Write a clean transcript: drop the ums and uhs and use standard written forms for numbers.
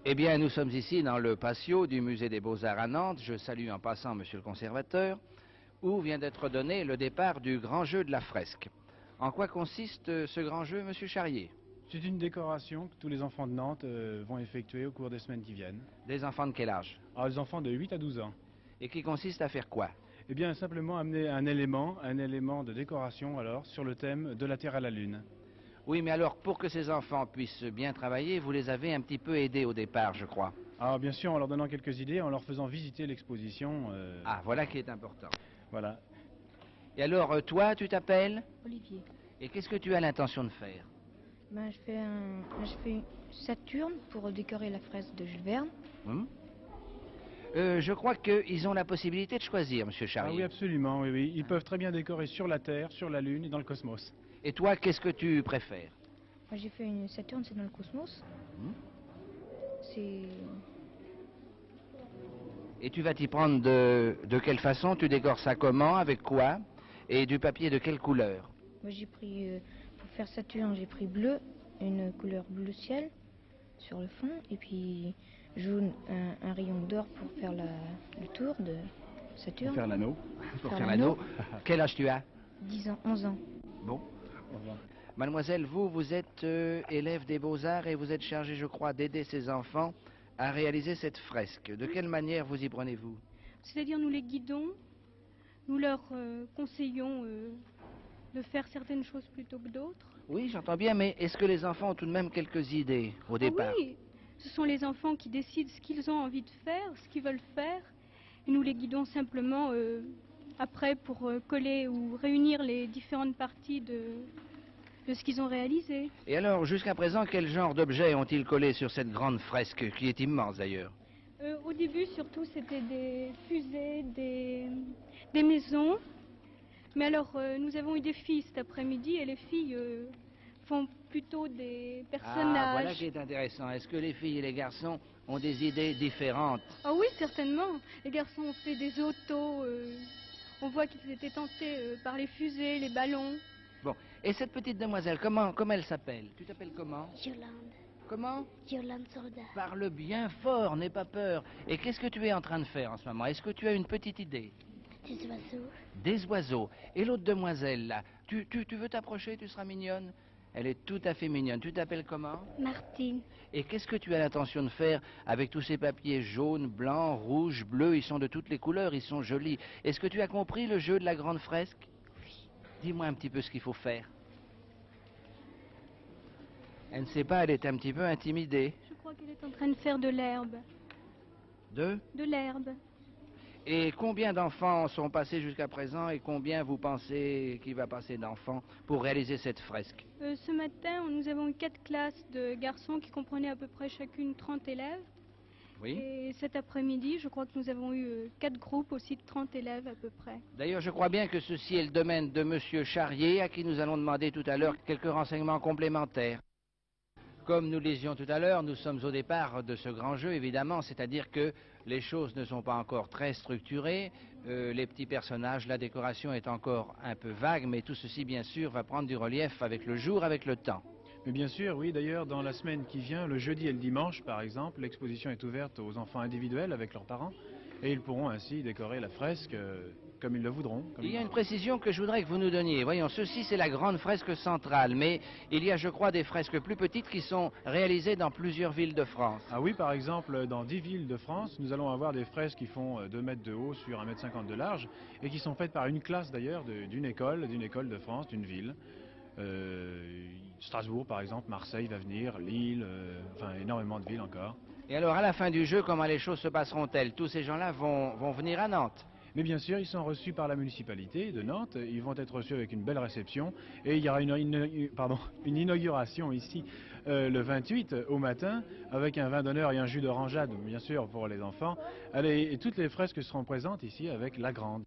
Eh bien, nous sommes ici dans le patio du musée des Beaux-Arts à Nantes. Je salue en passant monsieur le conservateur, où vient d'être donné le départ du grand jeu de la fresque. En quoi consiste ce grand jeu, monsieur Charrier? C'est une décoration que tous les enfants de Nantes vont effectuer au cours des semaines qui viennent. Des enfants de quel âge? Alors les enfants de 8 à 12 ans. Et qui consiste à faire quoi? Eh bien simplement amener un élément de décoration alors sur le thème de la Terre à la Lune. Oui, mais alors, pour que ces enfants puissent bien travailler, vous les avez un petit peu aidés au départ, je crois. Alors bien sûr en leur donnant quelques idées, en leur faisant visiter l'exposition. Ah, voilà qui est important. Voilà. Et alors, toi, tu t'appelles? Olivier. Et qu'est-ce que tu as l'intention de faire? Je fais Saturne pour décorer la fresque de Jules Verne. Je crois qu'ils ont la possibilité de choisir, monsieur Ah Charrier. oui absolument, oui, oui. Ils peuvent très bien décorer sur la Terre, sur la Lune et dans le cosmos. Et toi, qu'est-ce que tu préfères? Moi j'ai fait une Saturne, c'est dans le cosmos. C'est... Et tu vas t'y prendre de quelle façon? Tu décores ça comment? Avec quoi? Et du papier de quelle couleur? Moi j'ai pris, pour faire Saturne, j'ai pris bleu, une couleur bleu ciel sur le fond, et puis jaune, un rayon d'or pour faire le tour de Saturne. Pour faire l'anneau. Pour faire l'anneau. Quel âge tu as? 10 ans, 11 ans. Bon. Mademoiselle, vous êtes élève des Beaux-Arts et vous êtes chargée, je crois, d'aider ces enfants à réaliser cette fresque. De quelle manière vous y prenez-vous? C'est-à-dire nous les guidons, nous leur conseillons de faire certaines choses plutôt que d'autres. Oui, j'entends bien, mais est-ce que les enfants ont tout de même quelques idées au départ? Oui, ce sont les enfants qui décident ce qu'ils ont envie de faire, ce qu'ils veulent faire, et nous les guidons simplement après pour coller ou réunir les différentes parties de ce qu'ils ont réalisé. Et alors, jusqu'à présent, quel genre d'objets ont-ils collé sur cette grande fresque, qui est immense d'ailleurs? Au début, surtout, c'était des fusées, des maisons. Mais alors, nous avons eu des filles cet après-midi et les filles font plutôt des personnages. Ah, voilà qui est intéressant. Est-ce que les filles et les garçons ont des idées différentes? Ah oui, certainement. Les garçons ont fait des autos. On voit qu'ils étaient tentés par les fusées, les ballons. Bon. Et cette petite demoiselle, comment elle s'appelle? Tu t'appelles comment? Yolande. Comment? Yolande Soldat. Parle bien fort, n'aie pas peur. Et qu'est-ce que tu es en train de faire en ce moment? Est-ce que tu as une petite idée? Des oiseaux. Des oiseaux. Et l'autre demoiselle, là, tu veux t'approcher, tu seras mignonne? Elle est tout à fait mignonne. Tu t'appelles comment? Martine. Et qu'est-ce que tu as l'intention de faire avec tous ces papiers jaunes, blancs, rouges, bleus? Ils sont de toutes les couleurs, ils sont jolis. Est-ce que tu as compris le jeu de la grande fresque? Oui. Dis-moi un petit peu ce qu'il faut faire. Elle ne sait pas, elle est un petit peu intimidée. Je crois qu'elle est en train de faire de l'herbe. De l'herbe. Et combien d'enfants sont passés jusqu'à présent et combien vous pensez qu'il va passer d'enfants pour réaliser cette fresque? Ce matin, nous avons eu 4 classes de garçons qui comprenaient à peu près chacune 30 élèves. Oui. Et cet après-midi, je crois que nous avons eu 4 groupes aussi de 30 élèves à peu près. D'ailleurs, je crois bien que ceci est le domaine de monsieur Charrier, à qui nous allons demander tout à l'heure quelques renseignements complémentaires. Comme nous le disions tout à l'heure, nous sommes au départ de ce grand jeu, évidemment, c'est-à-dire que les choses ne sont pas encore très structurées, les petits personnages, la décoration est encore un peu vague, mais tout ceci, bien sûr, va prendre du relief avec le jour, avec le temps. Mais bien sûr, oui, d'ailleurs, dans la semaine qui vient, le jeudi et le dimanche, par exemple, l'exposition est ouverte aux enfants individuels avec leurs parents, et ils pourront ainsi décorer la fresque comme ils le voudront. Il y a une précision que je voudrais que vous nous donniez. Voyons, ceci c'est la grande fresque centrale, mais il y a, je crois, des fresques plus petites qui sont réalisées dans plusieurs villes de France. Ah oui, par exemple, dans 10 villes de France, nous allons avoir des fresques qui font 2 mètres de haut sur 1,50 m de large, et qui sont faites par une classe d'ailleurs d'une école de France, d'une ville. Strasbourg par exemple, Marseille va venir, Lille, enfin énormément de villes encore. Et alors à la fin du jeu, comment les choses se passeront-elles? Tous ces gens-là vont venir à Nantes? Mais bien sûr, ils sont reçus par la municipalité de Nantes, ils vont être reçus avec une belle réception, et il y aura une inauguration ici le 28 au matin, avec un vin d'honneur et un jus d'orangeade, bien sûr pour les enfants. Allez, et toutes les fresques seront présentes ici avec la grande.